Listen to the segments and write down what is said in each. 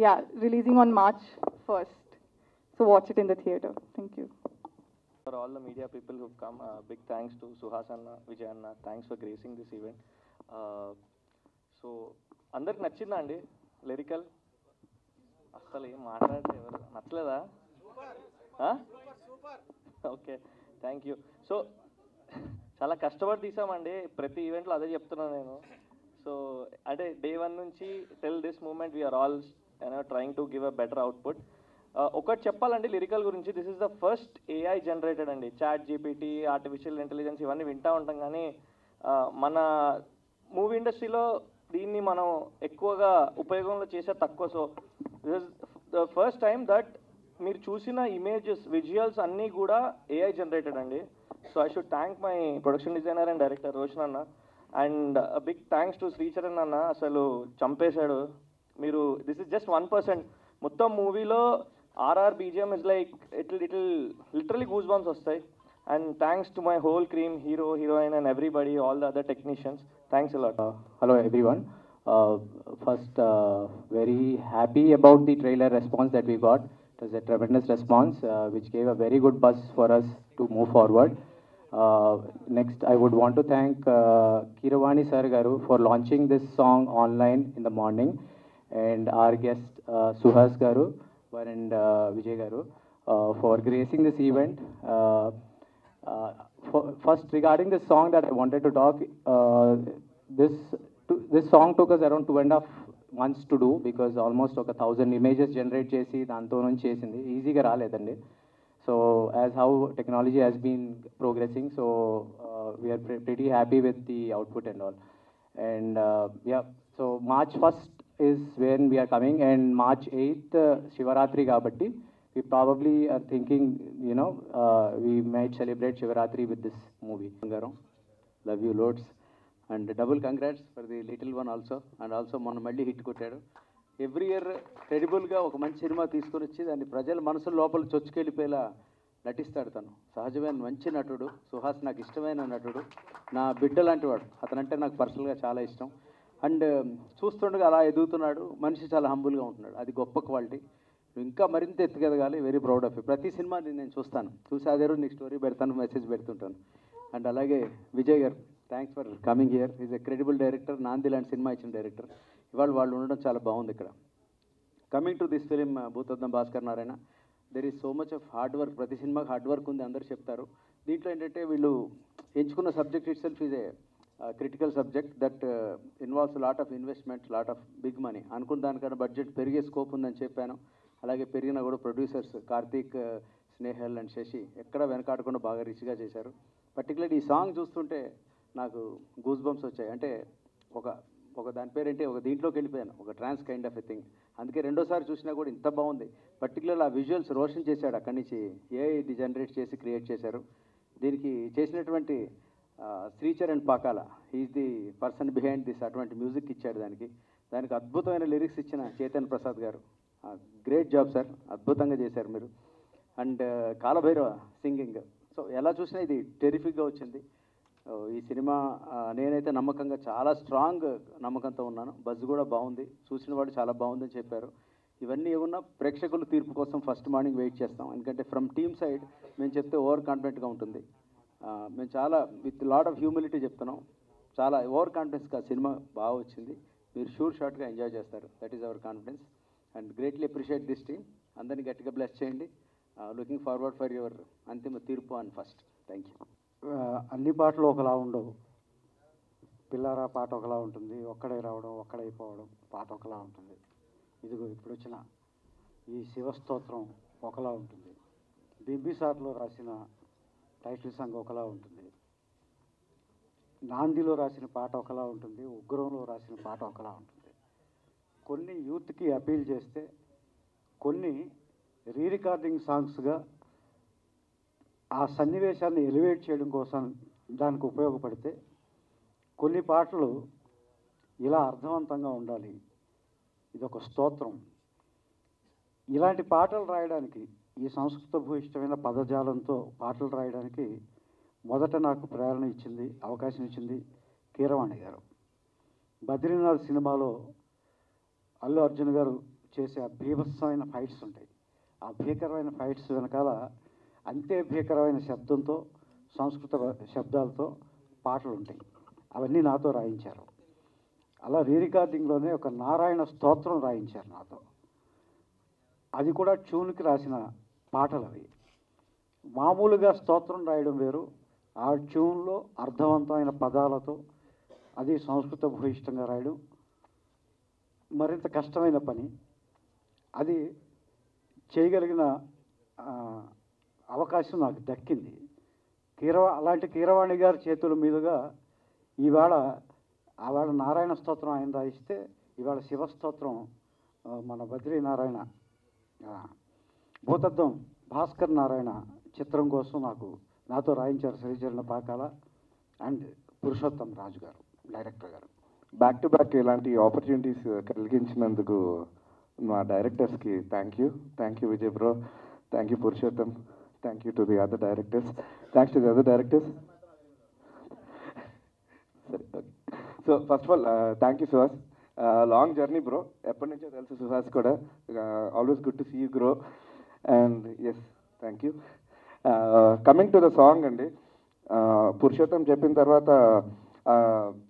yeah, releasing on March 1st. So watch it in the theater. Thank you. For all the media people who've come, big thanks to Suhas Anna, Vijay Anna. Thanks for gracing this event. So అందరికి నచ్చిందా అండి lyrical? అస్సలు ఏం మాట్లాడితే ఎవరు నచ్చలేదా? Okay, thank you. So చాలా కష్టపడి తీసామండి, ప్రతి ఈవెంట్లో అదే చెప్తున్నాను నేను. సో అంటే డే 1 నుంచి till this moment we are all trying to give a better output. ఒకటి చెప్పాలండి లిరికల్ గురించి, this is the first AI generated అండి. చాట్ జీపీటీ, ఆర్టిఫిషియల్ ఇంటెలిజెన్స్ ఇవన్నీ వింటూ ఉంటాం, కానీ మన మూవీ ఇండస్ట్రీలో దీన్ని మనం ఎక్కువగా ఉపయోగంలో చేసే తక్కువ. So this is the first time that మీరు చూసిన ఇమేజెస్, విజువల్స్ అన్నీ కూడా ఏఐ జనరేటెడ్ అండి. So I should thank my production designer and director Roshan అన్న, and big thanks to Sricharan అన్న, అసలు చంపేశాడు. మీరు దిస్ ఇస్ జస్ట్ 1%. మొత్తం మూవీలో RR BGM is like it literally goosebumps వస్తాయి. And thanks to my whole cream, hero, heroine and everybody, all the other technicians. Thanks a lot. Hello everyone. First, very happy about the trailer response that we got. It was a tremendous response which gave a very good buzz for us to move forward. Next, I would want to thank Keeravani Sir Garu for launching this song online in the morning, and our guest Suhas Garu and Vijay Garu for gracing this event. First, regarding this song that I wanted to talk, this song took us around 2.5 months to do, because almost 1,000 images generate chesi danto nunchi chesindi, easy ga raledandi. So as how technology has been progressing, so we are pretty happy with the output and all. And yeah, so March 1st is when we are coming, and March 8th Shivaratri kabatti we probably are thinking, we might celebrate Shivaratri with this movie. Love you loads, and double congrats for the little one also, and also మన మళ్ళీ hit కొట్టాడు. Every year క్రెడిబుల్గా ఒక మంచి cinema తీసుకొని వచ్చి దాన్ని ప్రజల మనసుల లోపల చొచ్చుకెళ్ళిపోయేలా నటిస్తాడు. తను సహజమైన మంచి నటుడు. సుహాస్ నాకు ఇష్టమైన నటుడు, నా బిడ్డ లాంటి వాడు. అతనంటే నాకు పర్సనల్గా చాలా ఇష్టం. అండ్ చూస్తుండగా అలా ఎదుగుతున్నాడు. మనిషి చాలా హంబుల్గా ఉంటున్నాడు, అది గొప్ప క్వాలిటీ. ఇంకా మరింత ఎత్తుకెదగాలి. Very proud of you. ప్రతి సినిమా నేను చూస్తాను, చూసి అదే రోజు నీకు స్టోరీ పెడతాను, మెసేజ్ పెడుతుంటాను. అండ్ అలాగే విజయ్ గారు, thanks for coming here. Is a credible director, నాంది లాంటి సినిమా ఇచ్చిన డైరెక్టర్. ఇవాళ వాళ్ళు ఉండడం చాలా బాగుంది ఇక్కడ. Coming to this film Bhoothaddam Bhaskar Narayana, there is so much of hard work. ప్రతి సినిమాకి హార్డ్ వర్క్ ఉంది, అందరూ చెప్తారు. దీంట్లో ఏంటంటే వీళ్ళు ఎంచుకున్న subject itself is a critical subject that involves lot of investment, lot of big money. అనుకున్న దానికన్నా బడ్జెట్ పెరిగే స్కోప్ ఉందని చెప్పాను. అలాగే పెరిగినా కూడా ప్రొడ్యూసర్స్ కార్తీక్, స్నేహల్ అండ్ శశి ఎక్కడ వెనకాడకుండా బాగా రిచ్గా చేశారు. పర్టికులర్లీ ఈ సాంగ్ చూస్తుంటే నాకు గూస్ బంప్స్ వచ్చాయి. అంటే ఒక దాని పేరేంటి, ఒక దీంట్లోకి వెళ్ళిపోయాను, ఒక ట్రాన్స్ కైండ్ ఆఫ్ ఎ థింగ్. అందుకే రెండోసారి చూసినా కూడా ఇంత బాగుంది. పర్టికులర్ ఆ విజువల్స్ రోషన్ చేశాడు, అక్కడి నుంచి ఏఐ జనరేట్ చేసి క్రియేట్ చేశారు. దీనికి చేసినటువంటి Sricharan Pakala, he's the person behind this. అటువంటి మ్యూజిక్ ఇచ్చాడు దానికి అద్భుతమైన లిరిక్స్ ఇచ్చిన చేతన్ ప్రసాద్ గారు, గ్రేట్ జాబ్ సార్, అద్భుతంగా చేశారు మీరు. అండ్ కాలభైరవ సింగింగ్, సో ఎలా చూసినా ఇది టెరిఫిక్గా వచ్చింది. ఈ సినిమా నేనైతే నమ్మకంగా, చాలా స్ట్రాంగ్ నమ్మకంతో ఉన్నాను. బజ్ కూడా బాగుంది, చూసిన వాళ్ళు చాలా బాగుందని చెప్పారు. ఇవన్నీ ఏమన్నా ప్రేక్షకుల తీర్పు కోసం ఫస్ట్ మార్నింగ్ వెయిట్ చేస్తాం. ఎందుకంటే ఫ్రమ్ టీమ్ సైడ్ మేము చెప్తే ఓవర్ కాన్ఫిడెంట్గా ఉంటుంది. మేము చాలా విత్ లాట్ ఆఫ్ హ్యూమిలిటీ చెప్తున్నాం. చాలా ఓవర్ కాన్ఫిడెన్స్గా సినిమా బాగా వచ్చింది. మీరు షార్ట్గా ఎంజాయ్ చేస్తారు. That is our confidence and greatly appreciate this team. అందరినీ గట్టిగా బ్లెస్ చేయండి. లుకింగ్ ఫార్వర్డ్ ఫర్ యువర్ అంతిమ తీర్పు అండ్ ఫస్ట్. Thank you. అన్ని పాటలు ఒకలా ఉండవు. పిల్లారా పాట ఒకలా ఉంటుంది, ఒక్కడే రావడం ఒక్కడైపోవడం పాట ఒకలా ఉంటుంది. ఇదిగో ఇప్పుడు వచ్చిన ఈ శివస్తోత్రం ఒకలా ఉంటుంది. బింబిసార్లో రాసిన టైటిల్ సాంగ్ ఒకలా ఉంటుంది. నాందిలో రాసిన పాట ఒకలా ఉంటుంది, ఉగ్రంలో రాసిన పాట ఒకలా ఉంటుంది. కొన్ని యూత్కి అపీల్ చేస్తే, కొన్ని రీ రికార్డింగ్ సాంగ్స్గా ఆ సన్నివేశాన్ని ఎలివేట్ చేయడం కోసం దానికి ఉపయోగపడితే, కొన్ని పాటలు ఇలా అర్థవంతంగా ఉండాలి, ఇదొక స్తోత్రం. ఇలాంటి పాటలు రాయడానికి, ఈ సంస్కృత భూయిష్టమైన పదజాలంతో పాటలు రాయడానికి మొదట నాకు ప్రేరణ ఇచ్చింది, అవకాశం ఇచ్చింది కీరవాణి గారు. బద్రీనాథ్ సినిమాలో అల్లు అర్జున్ గారు చేసే ఆ భీభత్సమైన ఫైట్స్ ఉంటాయి. ఆ భీకరమైన ఫైట్స్ వెనకాల అంతే భీకరమైన శబ్దంతో, సంస్కృత శబ్దాలతో పాటలు ఉంటాయి. అవన్నీ నాతో రాయించారు. అలా రికార్డింగ్లోనే ఒక నారాయణ స్తోత్రం రాయించారు నాతో. అది కూడా ట్యూన్కి రాసిన పాటలు అవి. మామూలుగా స్తోత్రం రాయడం వేరు, ఆ ట్యూన్లో అర్థవంతమైన పదాలతో అది సంస్కృత భూయిష్టంగా రాయడం మరింత కష్టమైన పని. అది చేయగలిగిన అవకాశం నాకు దక్కింది. అలాంటి కీరవాణి గారి చేతుల మీదుగా ఆవేళ నారాయణ స్తోత్రం ఆయన రాయిస్తే, ఇవాళ శివస్తోత్రం మన బద్రీనారాయణ భూతద్దం భాస్కర్ నారాయణ చిత్రం కోసం నాతో రాయించారు శ్రీచరణ పాకాల అండ్ పురుషోత్తం రాజు గారు, డైరెక్టర్ గారు. బ్యాక్ టు బ్యాక్ ఇలాంటి ఆపర్చునిటీస్ కలిగించినందుకు మా డైరెక్టర్స్కి thank you Vijay bro, thank you Purushottam, thank you to the other directors, thanks to the other directors. సరే, okay. So first of all thank you Suhas, long journey bro, ఎప్పటి నుంచో తెలుసు సుహాస్ కూడా, always good to see you grow and yes thank you. Coming to the song అండి, పురుషోత్తం చెప్పిన తర్వాత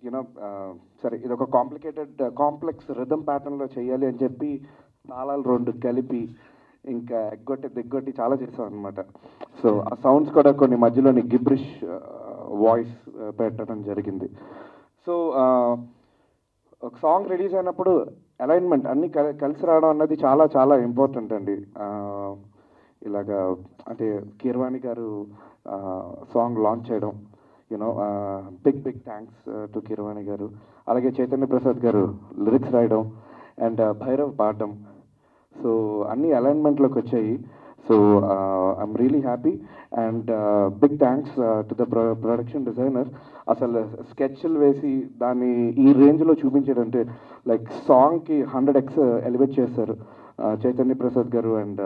you know సరే ఇది ఒక కాంప్లెక్స్ రిథమ్ ప్యాటర్న్లో చేయాలి అని చెప్పి తాళాలు 2 కలిపి ఇంకా దిగ్గొట్టి చాలా చేసాం అనమాట. సో ఆ సౌండ్స్ కూడా కొన్ని మధ్యలోని గిబ్రిష్ వాయిస్ పెట్టడం జరిగింది. సో ఒక సాంగ్ రిలీజ్ అయినప్పుడు అలైన్మెంట్ అన్నీ కలిసి రావడం అన్నది చాలా చాలా ఇంపార్టెంట్ అండి. ఇలాగా అంటే కీరవాణి గారు సాంగ్ లాంచ్ చేయడం, you know big thanks to Keeravani garu. అలాగే చైతన్య ప్రసాద్ గారు లిరిక్స్ రాయడం అండ్ భైరవ్ పాడడం, సో అన్ని అలైన్మెంట్లోకి వచ్చాయి. So I'm really happy and big thanks to the production designer. అసలు స్కెచ్లు వేసి దాన్ని ఈ రేంజ్లో చూపించాడంటే లైక్ సాంగ్కి 100x ఎలివేట్ చేశారు చైతన్య ప్రసాద్ గారు and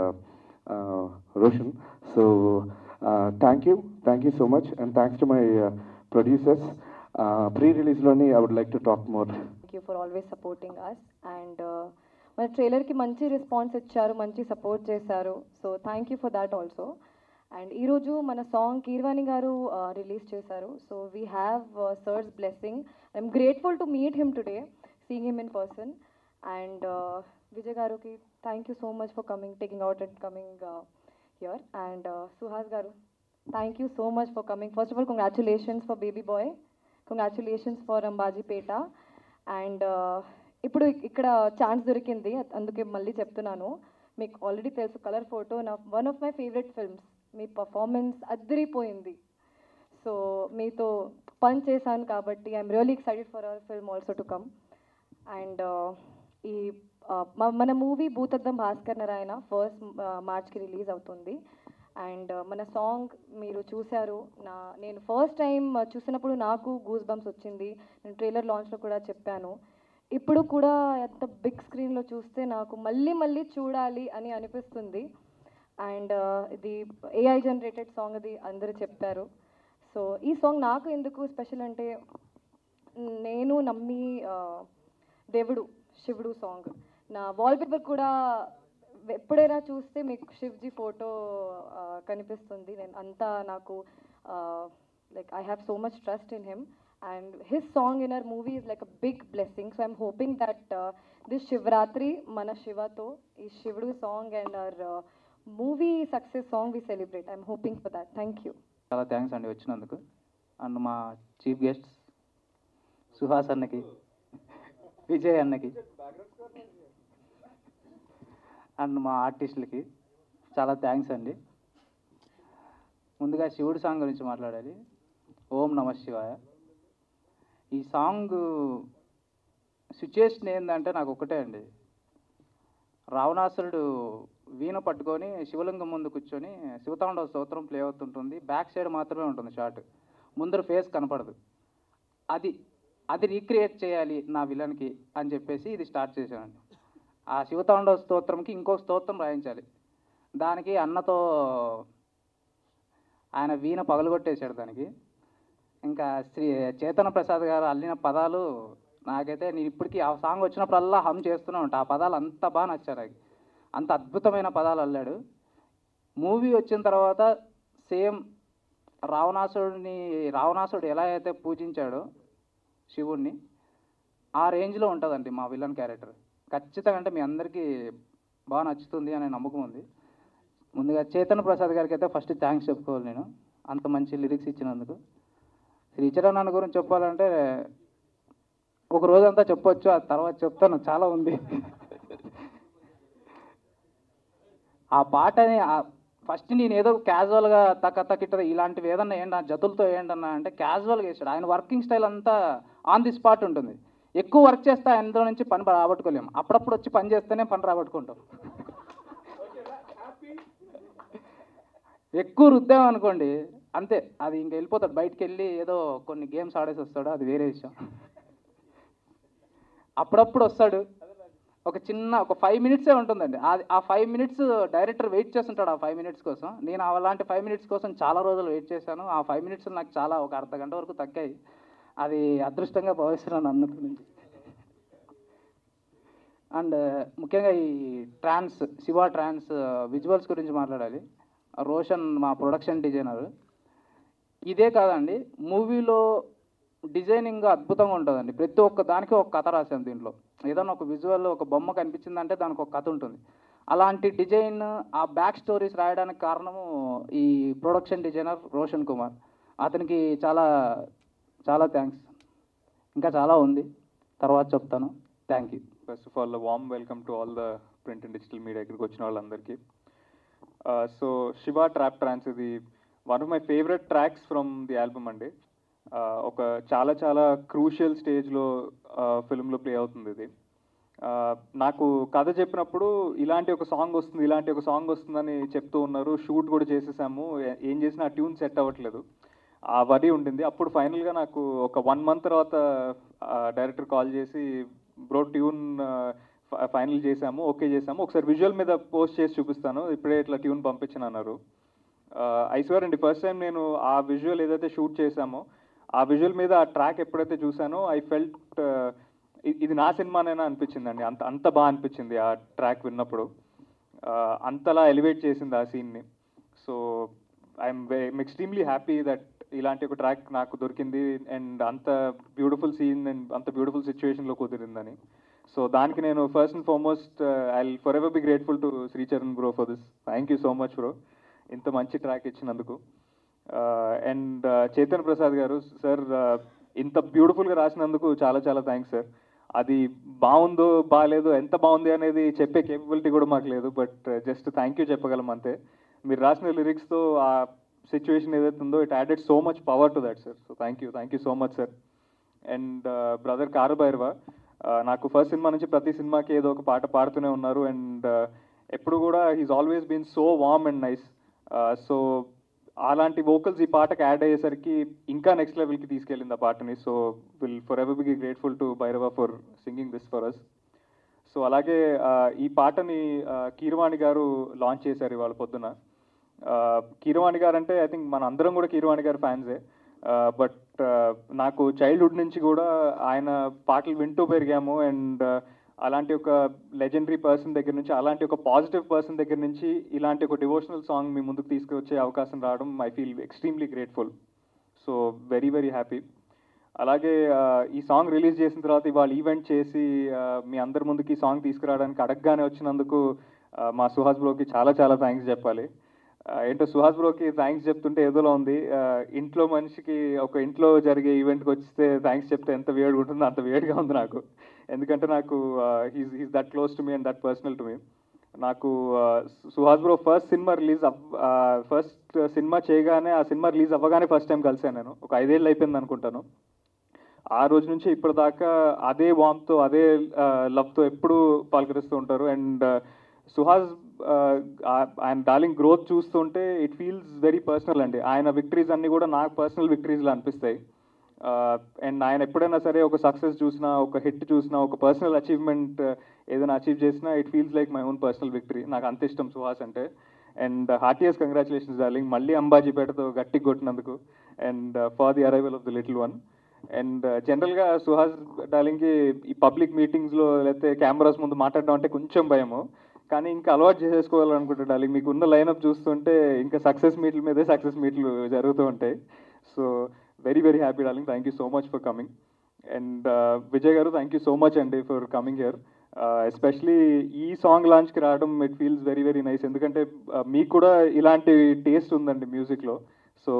Roshan. So thank you so much and thanks to my producers. ప్రీ-రిలీజ్లోని I would like to talk more. Thank you for always supporting us and మన ట్రైలర్కి మంచి రెస్పాన్స్ ఇచ్చారు, మంచి సపోర్ట్ చేశారు. So thank you for that also. And ఈరోజు మన song Keeravani గారు రిలీజ్ చేశారు. So we have sir's blessing. I'm grateful to meet him today, seeing him in person. And Vijay గారుకి thank you so much for taking out and coming here. And Suhas గారు, thank you so much for coming. First of all congratulations for baby boy, congratulations for Ambajipeta. And ఇప్పుడు ఇక్కడ chance దొరికింది, అందుకే మళ్ళీ చెప్తున్నాను. మీకు already తెలుసు colour photo one of my favourite films. మీ పర్ఫార్మెన్స్ అదిరిపోయింది. సో మీతో పని చేశాను కాబట్టి I'm really excited for our film also to come. And ఈ మన మూవీ భూతద్దం భాస్కర్ నారాయణ 1st మార్చ్కి రిలీజ్ అవుతుంది. అండ్ మన సాంగ్ మీరు చూశారు. నేను ఫస్ట్ టైం చూసినప్పుడు నాకు గూస్ బంప్స్ వచ్చింది. నేను ట్రైలర్ లాంచ్లో కూడా చెప్పాను. ఇప్పుడు కూడా ఎంత బిగ్ స్క్రీన్లో చూస్తే నాకు మళ్ళీ చూడాలి అని అనిపిస్తుంది. అండ్ ఇది AI జనరేటెడ్ సాంగ్, అది అందరూ చెప్పారు. సో ఈ సాంగ్ నాకు ఎందుకు స్పెషల్ అంటే, నేను నమ్మి దేవుడు శివుడు సాంగ్ నా వాల్పేపర్ కూడా ఎప్పుడైనా చూస్తే మీకు శివ్జీ ఫోటో కనిపిస్తుంది. నేను అంతా నాకు like I have so much trust in him and his song in our movie is like a big blessing. So I'm hoping that this Shivratri mana Shiva to is Shivudu song and our movie success song we celebrate. I'm hoping for that. Thank you. చాలా thanks అండి వచ్చినందుకు. And మా chief guests Suhas అన్నకి, విజయ్ అన్నకి and మా ఆర్టిస్టులకి చాలా thanks అండి. ముందుగా శివుడు సాంగ్ గురించి మాట్లాడాలి. ఓం నమః శివాయ. ఈ సాంగ్ సిచ్యుయేషన్ ఏంటంటే నాకు ఒకటే అండి, రావణాసురుడు వీణ పట్టుకొని శివలింగం ముందు కూర్చొని శివతాండవ స్తోత్రం ప్లే అవుతుంటుంది. బ్యాక్ సైడ్ మాత్రమే ఉంటుంది షాట్, ముందర ఫేస్ కనపడదు. అది రీక్రియేట్ చేయాలి నా విలన్కి అని చెప్పేసి ఇది స్టార్ట్ చేశానండి. ఆ శివతాండవ స్తోత్రంకి ఇంకో స్తోత్రం రాయించాలి. దానికి అన్నతో ఆయన వీణ పగలగొట్టేశాడు. దానికి ఇంకా శ్రీ చైతన్య ప్రసాద్ గారు అల్లిన పదాలు నాకైతే నేను ఇప్పటికీ ఆ సాంగ్ వచ్చినప్పుడల్లా హమ్ చేస్తూనే ఉంటా. ఆ పదాలు అంత బాగా నచ్చారు నాకు. అంత అద్భుతమైన పదాలు అల్లాడు. మూవీ వచ్చిన తర్వాత సేమ్ రావణాసుడు ఎలా అయితే పూజించాడో శివుణ్ణి, ఆ రేంజ్లో ఉంటుందండి మా విలన్ క్యారెక్టర్. ఖచ్చితంగా అంటే మీ అందరికీ బాగా నచ్చుతుంది అనే నమ్మకం ఉంది. ముందుగా చైతన్య ప్రసాద్ గారికి అయితే ఫస్ట్ థ్యాంక్స్ చెప్పుకోవాలి నేను, అంత మంచి లిరిక్స్ ఇచ్చినందుకు. శ్రీచరణ్ అన్న గురించి చెప్పాలంటే ఒక రోజంతా చెప్పొచ్చు, ఆ తర్వాత చెప్తాను, చాలా ఉంది. ఆ పాటని ఫస్ట్ నేను ఏదో క్యాజువల్గా తక్కిట ఇలాంటివి ఏదన్నా ఏంటి జతులతో ఏంటన్నా అంటే క్యాజువల్గా వేసాడు. ఆయన వర్కింగ్ స్టైల్ అంతా ఆన్ ది స్పాట్ ఉంటుంది. ఎక్కువ వర్క్ చేస్తే అందులో నుంచి పని రాబట్టుకోలేము. అప్పుడప్పుడు వచ్చి పని చేస్తేనే పని రాబట్టుకుంటాం. ఎక్కువ రుద్దామనుకోండి అంతే, అది ఇంక వెళ్ళిపోతాడు. బయటికి వెళ్ళి ఏదో కొన్ని గేమ్స్ ఆడేసి వస్తాడు, అది వేరే విషయం. అప్పుడప్పుడు వస్తాడు, ఒక 5 మినిట్సే ఉంటుందండి. ఆ 5 మినిట్స్ డైరెక్టర్ వెయిట్ చేస్తుంటాడు. ఆ 5 మినిట్స్ కోసం నేను అలాంటి 5 మినిట్స్ కోసం చాలా రోజులు వెయిట్ చేశాను. ఆ 5 మినిట్స్ నాకు చాలా ఒక అర్ధ గంట వరకు తగ్గాయి. అది అదృష్టంగా భావిస్తున్నాను అన్న గురించి. అండ్ ముఖ్యంగా ఈ శివ ట్రాన్స్ విజువల్స్ గురించి మాట్లాడాలి. రోషన్ మా ప్రొడక్షన్ డిజైనర్. ఇదే కాదండి, మూవీలో డిజైనింగ్ అద్భుతంగా ఉంటుందండి. ప్రతి ఒక్క దానికి ఒక కథ రాశాను దీంట్లో. ఏదైనా ఒక విజువల్ ఒక బొమ్మ కనిపించిందంటే దానికి ఒక కథ ఉంటుంది. అలాంటి డిజైన్ ఆ బ్యాక్ స్టోరీస్ రాయడానికి కారణము ఈ ప్రొడక్షన్ డిజైనర్ రోషన్ కుమార్. అతనికి చాలా చాలా థ్యాంక్స్. ఇంకా చాలా ఉంది, తర్వాత చెప్తాను. Thank you. First of all warm welcome to all the print and digital media ఇక్కడికి వచ్చిన వాళ్ళందరికీ. సో శివ ట్రాప్ ట్రాన్స్ ఇది one of my favourite tracks from the album అండి. ఒక చాలా చాలా క్రూషియల్ స్టేజ్లో ఫిల్మ్లో ప్లే అవుతుంది ఇది. నాకు కథ చెప్పినప్పుడు ఇలాంటి ఒక సాంగ్ వస్తుందని చెప్తూ ఉన్నారు. షూట్ కూడా చేసేసాము, ఏం చేసినా ఆ ట్యూన్ సెట్ అవ్వట్లేదు, ఆ వరి ఉండింది. అప్పుడు ఫైనల్గా నాకు ఒక 1 month తర్వాత డైరెక్టర్ కాల్ చేసి బ్రో ట్యూన్ ఫైనల్ చేసాము, ఓకే చేసాము, ఒకసారి విజువల్ మీద పోస్ట్ చేసి చూపిస్తాను, ఇప్పుడే ఇట్లా ట్యూన్ పంపించను అన్నారు. ఐ స్వేర్ అండి, ఫస్ట్ టైం నేను ఆ విజువల్ ఏదైతే షూట్ చేశామో ఆ విజువల్ మీద ఆ ట్రాక్ ఎప్పుడైతే చూసానో ఐ ఫెల్ట్ ఇది నా సినిమానైనా అనిపించిందండి. అంత బాగా అనిపించింది ఆ ట్రాక్ విన్నప్పుడు. అంతలా ఎలివేట్ చేసింది ఆ సీన్ని. So I'm extremely happy that ఇలాంటి ఒక ట్రాక్ నాకు దొరికింది అండ్ అంత బ్యూటిఫుల్ సీన్ అండ్ అంత బ్యూటిఫుల్ సిచ్యువేషన్లో కుదిరిందని. సో దానికి నేను first and foremost I will forever be grateful to Sricharan bro for this. Thank you so much bro, ఇంత మంచి ట్రాక్ ఇచ్చినందుకు. అండ్ చైతన్య ప్రసాద్ గారు సార్, ఇంత బ్యూటిఫుల్గా రాసినందుకు చాలా చాలా థ్యాంక్స్ సార్. అది బాగుందో బాగాలేదో ఎంత బాగుంది అనేది చెప్పే కేపబిలిటీ కూడా మాకు లేదు, బట్ జస్ట్ థ్యాంక్ యూ చెప్పగలం అంతే. మీరు రాసిన లిరిక్స్తో ఆ సిచ్యువేషన్ ఏదైతే ఉందో it added so much power to that sir. So thank you so much sir. And brother Kaalabhairava, నాకు ఫస్ట్ సినిమా నుంచి ప్రతి సినిమాకి ఏదో ఒక పాట పాడుతూనే ఉన్నారు. అండ్ ఎప్పుడు కూడా he's always been so warm and nice. So అలాంటి వోకల్స్ ఈ పాటకి యాడ్ అయ్యేసరికి ఇంకా నెక్స్ట్ లెవెల్కి తీసుకెళ్ళింది ఆ పాటని. So will forever be grateful to Bhairava for singing this for us. So అలాగే ఈ పాటని కీరవాణి గారు లాంచ్ చేశారు ఇవాళ పొద్దున. కీరవాణి గారు అంటే ఐ థింక్ మన అందరం కూడా కీరవాణి గారు ఫ్యాన్సే. బట్ నాకు చైల్డ్హుడ్ నుంచి కూడా ఆయన పాటలు వింటూ పెరిగాము. అండ్ అలాంటి ఒక లెజెండరీ పర్సన్ దగ్గర నుంచి, అలాంటి ఒక పాజిటివ్ పర్సన్ దగ్గర నుంచి ఇలాంటి ఒక డివోషనల్ సాంగ్ మీ ముందుకు తీసుకొచ్చే అవకాశం రావడం I feel extremely grateful. So very very happy. అలాగే ఈ సాంగ్ రిలీజ్ చేసిన తర్వాత ఇవాళ ఈవెంట్ చేసి మీ అందరి ముందుకి ఈ సాంగ్ తీసుకురావడానికి అడగగానే వచ్చినందుకు మా సుహాస్ బ్రోకి చాలా చాలా థ్యాంక్స్ చెప్పాలి. ఏంటో సుహాస్ బ్రోకి థ్యాంక్స్ చెప్తుంటే ఏదోలా ఉంది. ఇంట్లో మనిషికి ఒక ఇంట్లో జరిగే ఈవెంట్కి వస్తే థ్యాంక్స్ చెప్తే ఎంత వేడిగా ఉంటుందో అంత వేడిగా ఉంది నాకు. ఎందుకంటే నాకు he's that close to me and that personal to me. నాకు సుహాస్ బ్రో ఫస్ట్ సినిమా చేయగానే, ఆ సినిమా రిలీజ్ అవ్వగానే ఫస్ట్ టైం కలిసాను నేను. ఒక 5 ఏళ్ళు అయిపోయింది అనుకుంటాను. ఆ రోజు నుంచి ఇప్పటిదాకా అదే వామ్తో అదే లవ్తో ఎప్పుడూ పలకరిస్తూ ఉంటారు. అండ్ సుహాస్ ఆయన డార్లింగ్ గ్రోత్ చూస్తుంటే ఇట్ ఫీల్స్ వెరీ పర్సనల్ అండి. ఆయన విక్టరీస్ అన్నీ కూడా నాకు పర్సనల్ విక్టరీస్లా అనిపిస్తాయి. అండ్ ఆయన ఎప్పుడైనా సరే ఒక సక్సెస్ చూసినా, ఒక హిట్ చూసినా, ఒక పర్సనల్ అచీవ్మెంట్ ఏదైనా అచీవ్ చేసినా it feels like my own personal victory. నాకు అంత ఇష్టం సుహాస్ అంటే. అండ్ హార్టియస్ కంగ్రాచులేషన్స్ డార్లింగ్, మళ్ళీ అంబాజీపేటతో గట్టిగా కొట్టినందుకు and for the arrival of the little one. And జనరల్గా సుహాస్ డార్లింగ్కి ఈ పబ్లిక్ మీటింగ్స్లో లేకపోతే కెమెరాస్ ముందు మాట్లాడడం అంటే కొంచెం భయము, కానీ ఇంకా అలవాటు చేసేసుకోవాలనుకుంటా డార్లింగ్. మీకు ఉన్న లైనప్ చూస్తుంటే ఇంకా సక్సెస్ మీట్ల మీదే సక్సెస్ మీట్లు జరుగుతూ ఉంటాయి. So very very happy darling, thank you so much for coming. And Vijay గారు, థ్యాంక్ యూ సో మచ్ అండి ఫర్ కమింగ్ హియర్. ఎస్పెషలీ ఈ సాంగ్ లాంచ్కి రావడం it feels very very nice, ఎందుకంటే మీకు కూడా ఇలాంటి టేస్ట్ ఉందండి మ్యూజిక్లో. సో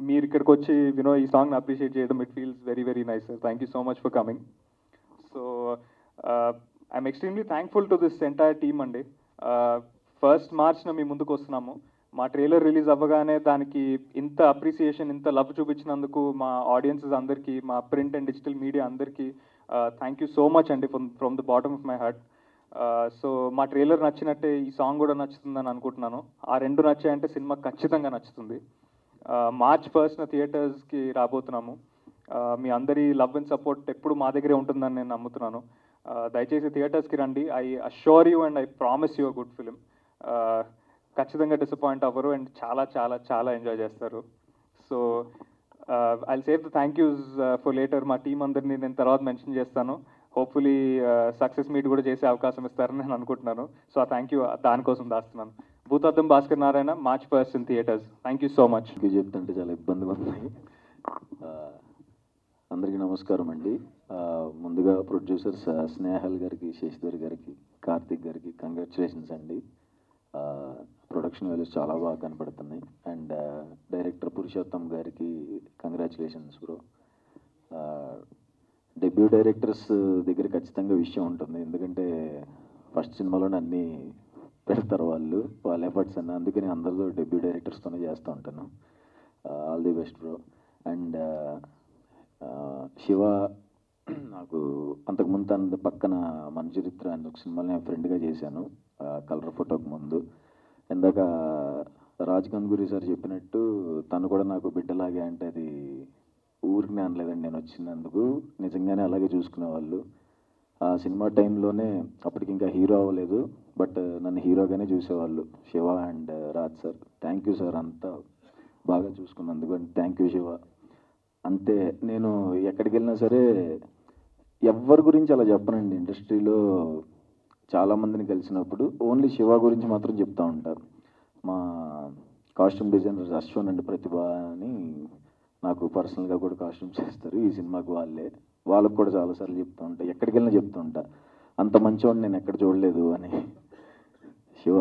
మీరు ఇక్కడికి వచ్చి ఈ సాంగ్ని అప్రిషియేట్ చేయడం it feels very very nice sir. Thank you so much for coming. So I'm extremely thankful to this entire team అండి. 1st March మీ ముందుకు వస్తున్నాము. మా ట్రైలర్ రిలీజ్ అవ్వగానే దానికి ఇంత అప్రిసియేషన్, ఇంత లవ్ చూపించినందుకు మా ఆడియన్సెస్ అందరికీ, మా ప్రింట్ అండ్ డిజిటల్ మీడియా అందరికీ థ్యాంక్ యూ సో మచ్ అండి from the bottom of my heart. So మా ట్రైలర్ నచ్చినట్టే ఈ సాంగ్ కూడా నచ్చుతుందని అనుకుంటున్నాను. ఆ రెండు నచ్చాయంటే సినిమా ఖచ్చితంగా నచ్చుతుంది. March 1st థియేటర్స్కి రాబోతున్నాము. మీ అందరి లవ్ అండ్ సపోర్ట్ ఎప్పుడు మా దగ్గరే ఉంటుందని నేను నమ్ముతున్నాను. దయచేసి థియేటర్స్కి రండి. I assure you and I promise you a good film. ఖచ్చితంగా డిసప్పాయింట్ అవ్వరు అండ్ చాలా చాలా చాలా ఎంజాయ్ చేస్తారు. So I'll save the thank yous for later. మా టీం అందరినీ నేను తర్వాత మెన్షన్ చేస్తాను. హోప్ఫుల్లీ సక్సెస్ మీట్ కూడా చేసే అవకాశం ఇస్తారని నేను అనుకుంటున్నాను. సో ఆ థ్యాంక్ యూ దానికోసం దాస్తున్నాను. Bhoothaddam Bhaskar Narayana, March 1st in theaters. Thank you so much. చెప్తుంటే చాలా ఇబ్బందిగా ఉన్నాయి. అందరికీ నమస్కారం అండి. ముందుగా ప్రొడ్యూసర్స్ స్నేహల్ గారికి, శశిధర్ గారికి, కార్తిక్ గారికి కంగ్రాచులేషన్స్ అండి. ప్రొడక్షన్ వాల్యూస్ చాలా బాగా కనపడుతున్నాయి. అండ్ డైరెక్టర్ పురుషోత్తం గారికి కంగ్రాచులేషన్స్ బ్రో. డెబ్యూ డైరెక్టర్స్ దగ్గర ఖచ్చితంగా విషయం ఉంటుంది, ఎందుకంటే ఫస్ట్ సినిమాలోనే అన్నీ పెడతారు వాళ్ళ ఎఫర్ట్స్ అన్న. అందుకని అందరితో డెబ్యూ డైరెక్టర్స్తోనే చేస్తూ ఉంటాను. All the best bro. And Shiva నాకు అంతకుముందు తన పక్కన మన చరిత్ర అని ఒక సినిమాలో నేను ఫ్రెండ్గా చేశాను, కలర్ ఫోటోకి ముందు. ఇందాక రాజ్ గంగూరి సార్ చెప్పినట్టు తను కూడా నాకు బిడ్డలాగే, అంటే అది ఊరికి అనలేదండి, నేను వచ్చినందుకు నిజంగానే అలాగే చూసుకునేవాళ్ళు. ఆ సినిమా టైంలోనే అప్పటికి ఇంకా హీరో అవ్వలేదు, బట్ నన్ను హీరోగానే చూసేవాళ్ళు Shiva and Raj sir. Thank you sir, అంతా బాగా చూసుకున్నందుకు. And thank you Shiva. అంతే, నేను ఎక్కడికి వెళ్ళినా సరే ఎవరి గురించి అలా చెప్పనండి. ఇండస్ట్రీలో చాలామందిని కలిసినప్పుడు ఓన్లీ శివ గురించి మాత్రం చెప్తూ ఉంటారు. మా కాస్ట్యూమ్ డిజైనర్ అశ్వన్ అండ్ ప్రతిభ అని నాకు పర్సనల్గా కూడా కాస్ట్యూమ్స్ చేస్తారు ఈ సినిమాకి. వాళ్ళకు కూడా చాలాసార్లు చెప్తూ ఉంటా, ఎక్కడికి వెళ్ళినా చెప్తూ ఉంటా, అంత మంచివాడిని నేను ఎక్కడ చూడలేదు అని. శివ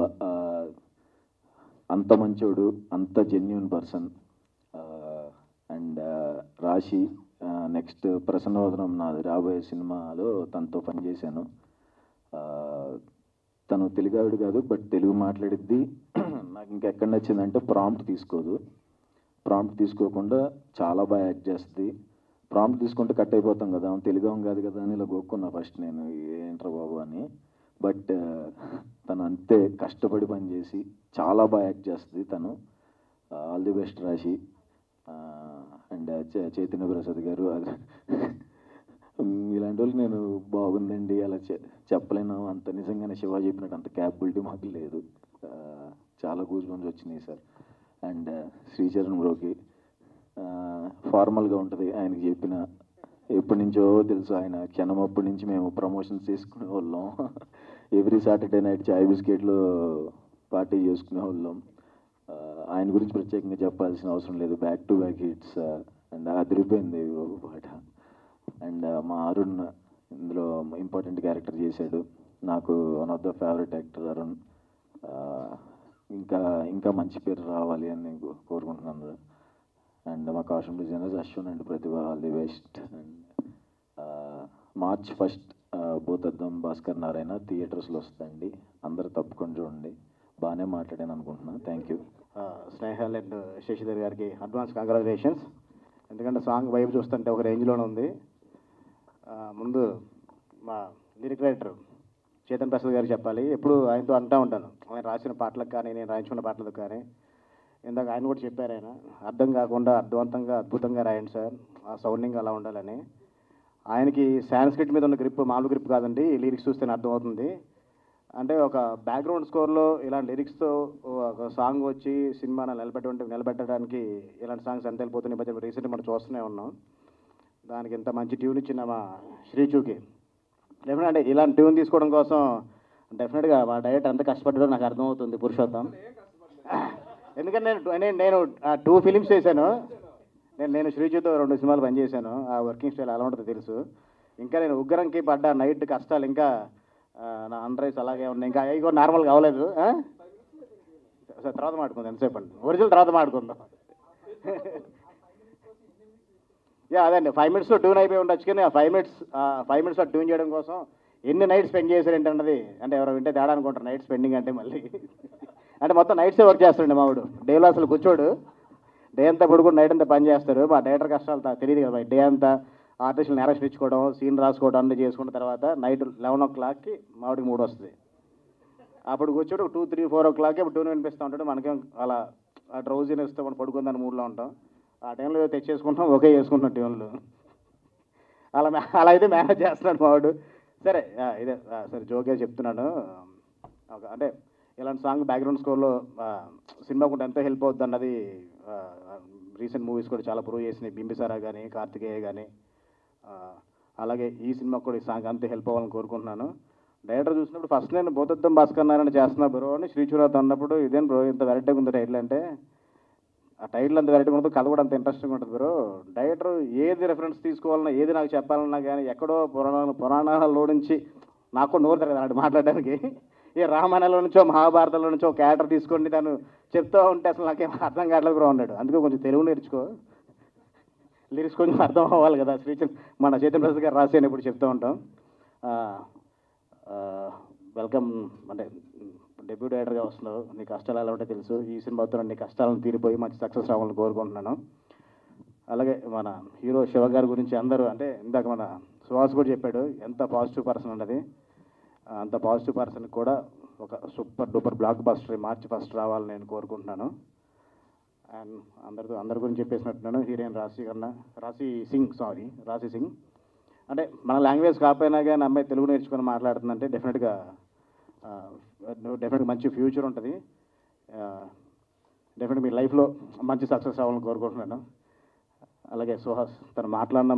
అంత మంచోడు, అంత జెన్యూన్ పర్సన్. అండ్ రాశి, నెక్స్ట్ ప్రసన్నవదనం నాది రాబోయే సినిమాలో తనతో పనిచేశాను. తను తెలుగావిడ కాదు, బట్ తెలుగు మాట్లాడిద్ది. నాకు ఇంకా ఎక్కడ నచ్చిందంటే ప్రాంప్ట్ తీసుకోదు. ప్రాంప్ట్ తీసుకోకుండా చాలా బాగా యాక్ట్ చేస్తుంది. ప్రాంప్ట్ తీసుకుంటే కట్ అయిపోతాం కదా, తెలుగు కాదు కదా అని ఇలా గోక్కున్నా ఫస్ట్ నేను, ఏంట్రా బాబు అని. బట్ తను అంతే కష్టపడి పనిచేసి చాలా బాగా యాక్ట్ చేస్తుంది తను. ఆల్ ది బెస్ట్ రాశి. అండ్ చైతన్య ప్రసాద్ గారు, అది ఇలాంటి వాళ్ళు నేను బాగుందండి అలా చెప్పలేను. అంత నిజంగానే శివ చెప్పినట్టు అంత క్యాపబిలిటీ మాకు లేదు. చాలా గూజ్ బంప్స్ వచ్చినాయి సార్. అండ్ శ్రీచరణ్ బ్రోకి ఫార్మల్గా ఉంటుంది ఆయనకి చెప్పిన, ఎప్పటి నుంచో తెలుసు ఆయన క్షణం. అప్పటి నుంచి మేము ప్రమోషన్స్ చేసుకునే వాళ్ళం, ఎవ్రీ సాటర్డే నైట్ చాయ్ బిస్కెట్లు పార్టీ చేసుకునే వాళ్ళం. ఆయన గురించి ప్రత్యేకంగా చెప్పాల్సిన అవసరం లేదు, back to back hits. And అదిరిపోయింది పాట. అండ్ మా అరుణ్ ఇందులో ఇంపార్టెంట్ క్యారెక్టర్ చేశాడు. నాకు one of the favourite actor Arun. ఇంకా మంచి పేరు రావాలి అని నేను కోరుకుంటున్నాను. అండ్ మా costume designers Ashwin and Pratibha, all the best. And March 1st Bhoothaddam Bhaskar Narayana థియేటర్స్లో వస్తుందండి. అందరూ తప్పకుండా చూడండి. బాగానే మాట్లాడాను అనుకుంటున్నాను. Thank you. Snehal and Shashidhar గారికి అడ్వాన్స్ కంగ్రాచులేషన్స్. ఎందుకంటే సాంగ్ వైపు చూస్తుంటే ఒక రేంజ్లోనే ఉంది. ముందు మా లిరిక్ రైటర్ చేతన్ ప్రసాద్ గారికి చెప్పాలి. ఎప్పుడు ఆయనతో అంటూ ఉంటాను, ఆయన రాసిన పాటలకు కానీ నేను రాయించుకున్న పాటలకు కానీ. ఇందాక ఆయన కూడా చెప్పారు, ఆయన అర్థం కాకుండా అర్థవంతంగా అద్భుతంగా రాయండి సార్, ఆ సౌండింగ్ అలా ఉండాలని. ఆయనకి సాంస్క్రిట్ మీద ఉన్న గ్రిప్ మామూలు గ్రిప్ కాదండి, లిరిక్స్ చూస్తేనే అర్థమవుతుంది. అంటే ఒక బ్యాక్గ్రౌండ్ స్కోర్లో ఇలాంటి లిరిక్స్తో ఒక సాంగ్ వచ్చి సినిమాను నిలబెట్టడానికి ఇలాంటి సాంగ్స్ ఎంత వెళ్ళిపోతున్నాయి మధ్య రీసెంట్గా మనం చూస్తూనే ఉన్నాం. దానికి ఇంత మంచి ట్యూన్ ఇచ్చిన మా శ్రీచూకి డెఫినెట్ అంటే ఇలాంటి ట్యూన్ తీసుకోవడం కోసం డెఫినెట్గా మా డైరెక్టర్ ఎంత కష్టపడ్డాడో నాకు అర్థమవుతుంది పురుషోత్తం. ఎందుకంటే నేను 2 ఫిలిమ్స్ చేశాను. నేను శ్రీచూతో 2 సినిమాలు పనిచేశాను. ఆ వర్కింగ్ స్టైల్ ఎలా ఉంటుందో తెలుసు. ఇంకా నేను ఉగ్రంకి పడ్డ నైట్ కష్టాలు ఇంకా నా అండర్ఐస్ అలాగే ఉన్నాయి. ఇంకా అవి కూడా నార్మల్గా అవ్వలేదు. సరే తర్వాత మాట్లాడుకుందాం, ఎంతసేపు అండి ఒరిజినల్ తర్వాత మాట్లాడుకుందాం. అదండి 5 minutesలో ట్యూన్ అయిపోయి ఉండొచ్చు, కానీ ఆ 5 minutesలో ట్యూన్ చేయడం కోసం ఎన్ని నైట్ స్పెండ్ చేశారు ఏంటన్నది అంటే ఎవరు వింటే తేడా అనుకుంటారు. నైట్ స్పెండింగ్ అంటే మళ్ళీ అంటే మొత్తం నైట్సే వర్క్ చేస్తాడండి మావాడు. డేలో అసలు కూర్చోడు. డే అంతా పడుకుని నైట్ అంతా పని చేస్తారు. మా డైరెక్టర్ కష్టాలు తెలియదు కదా. డే అంతా ఆర్టిస్టులు నేరేషన్ ఇచ్చుకోవడం, సీన్ రాసుకోవడం అన్నీ చేసుకున్న తర్వాత నైట్ 11 o'clockకి మావాడికి 3 వస్తుంది. అప్పుడు కూర్చోడు 2, 3, 4 o'clockకి అప్పుడు ట్యూన్ వినిపిస్తూ ఉంటాడు. మనకేం అలా ఆ డ్రౌజీనెస్తో మనం పడుకుందని మూడ్లో ఉంటాం. ఆ టైంలో తెచ్చేసుకుంటాం, ఓకే చేసుకుంటాం ట్యూన్లు. అలా అయితే మేనేజ్ చేస్తున్నాడు మావాడు. సరే ఇదే సరే జోకే చెప్తున్నాను. అంటే ఇలాంటి సాంగ్ బ్యాక్గ్రౌండ్ స్కోర్లో సినిమాకు ఎంతో హెల్ప్ అవుతుంది అన్నది రీసెంట్ మూవీస్ కూడా చాలా ప్రూవ్ చేసినాయి. బింబిసారా కానీ, కార్తికేయ కానీ. అలాగే ఈ సినిమాకు కూడా ఈ సాంగ్ అంతే హెల్ప్ అవ్వాలని కోరుకుంటున్నాను. డైరెక్టర్ చూసినప్పుడు ఫస్ట్ నేను భూతత్వం భాస్కర్ నారాయణ చేస్తున్నా బ్రో అని శ్రీచూరాత్ అన్నప్పుడు ఇదేం బ్రో ఇంత వెరైటీగా ఉంది టైటిల్ అంటే, ఆ టైటిల్ అంత వెరైటీగా ఉంటుంది, కథ కూడా అంత ఇంట్రెస్టింగ్ ఉంటుంది బ్రో. డైరెక్టర్ ఏది రెఫరెన్స్ తీసుకోవాలన్నా, ఏది నాకు చెప్పాలన్నా కానీ ఎక్కడో పురాణాలలో నుంచి నాకు నోరు తిరగదు అలాంటి మాట్లాడడానికి. ఏ రామాయణంలో నుంచో మహాభారతంలో నుంచో క్యారెక్టర్ తీసుకొని తను చెప్తూ ఉంటే అసలు నాకేం అర్థం కావట్లేదు కూడా ఉన్నాడు. అందుకే కొంచెం తెలుగు నేర్చుకో, లిరిక్స్ కొంచెం అర్థం అవ్వాలి కదా. మన చైతన్య ప్రసాద్ గారు రాసి అని ఇప్పుడు చెప్తూ ఉంటాం. వెల్కమ్ అంటే డెబ్యూ డైరెక్టర్గా వస్తున్నావు, నీ కష్టాలు ఎలా ఉంటే తెలుసు. ఈ సినిమాతో నీ కష్టాలను తీరిపోయి మంచి సక్సెస్ రావాలని కోరుకుంటున్నాను. అలాగే మన హీరో శివ గారి గురించి అందరూ అంటే ఇందాక మన సుహాస్ కూడా చెప్పాడు ఎంత పాజిటివ్ పర్సన్ అన్నది. అంత పాజిటివ్ పర్సన్కి కూడా ఒక super duper block buster March 1st రావాలని నేను కోరుకుంటున్నాను. అండ్ అందరి గురించి చెప్పేసినట్టున్నాను. హీరోయిన్ రాశి సింగ్ అంటే మన లాంగ్వేజ్ కాకపోయినా కానీ అమ్మాయి తెలుగు నేర్చుకొని మాట్లాడుతుందంటే డెఫినెట్గా మంచి ఫ్యూచర్ ఉంటుంది. డెఫినెట్గా మీ లైఫ్లో మంచి సక్సెస్ రావాలని కోరుకుంటున్నాను. అలాగే సుహాస్ తను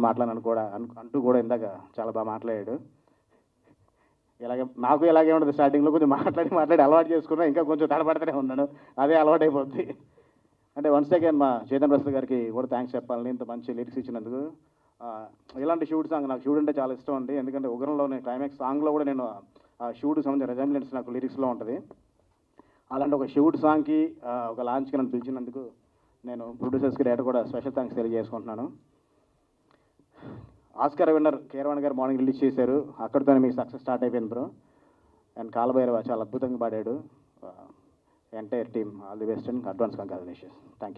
మాట్లాడను కూడా అంటూ కూడా ఇందాక చాలా బాగా మాట్లాడాడు. నాకు ఇలాగే ఉంటుంది. స్టార్టింగ్లో కొంచెం మాట్లాడి అలవాటు చేసుకున్నా, ఇంకా కొంచెం తడబడుతూనే ఉన్నాను. అదే అలవాటు అయిపోద్ది. అంటే వన్స్ అగైన్ మా చైతన్య ప్రసాద్ గారికి కూడా థ్యాంక్స్ చెప్పాలని, ఇంత మంచి లిరిక్స్ ఇచ్చినందుకు. ఇలాంటి షూట్ సాంగ్ నాకు షూట్ అంటే చాలా ఇష్టం అండి. ఎందుకంటే ఉగ్రంలో నేను క్లైమాక్స్ సాంగ్లో కూడా నేను ఆ షూట్కి సంబంధించిన రెజంబ్లెన్స్ నాకు లిరిక్స్లో ఉంటుంది. అలాంటి ఒక షూట్ సాంగ్కి ఒక లాంచ్కి నన్ను పిలిచినందుకు నేను ప్రొడ్యూసర్స్కి డైరెక్టర్ కూడా స్పెషల్ థ్యాంక్స్ తెలియజేసుకుంటున్నాను. ఆస్కార్ విన్నర్ కీరవాణి గారు మార్నింగ్ రిలీజ్ చేశారు. అక్కడితోనే మీకు సక్సెస్ స్టార్ట్ అయిపోయింది బ్రో. అండ్ కాలభైరవ చాలా అద్భుతంగా పాడాడు. Entire team all the best and advance congratulations. Thank you.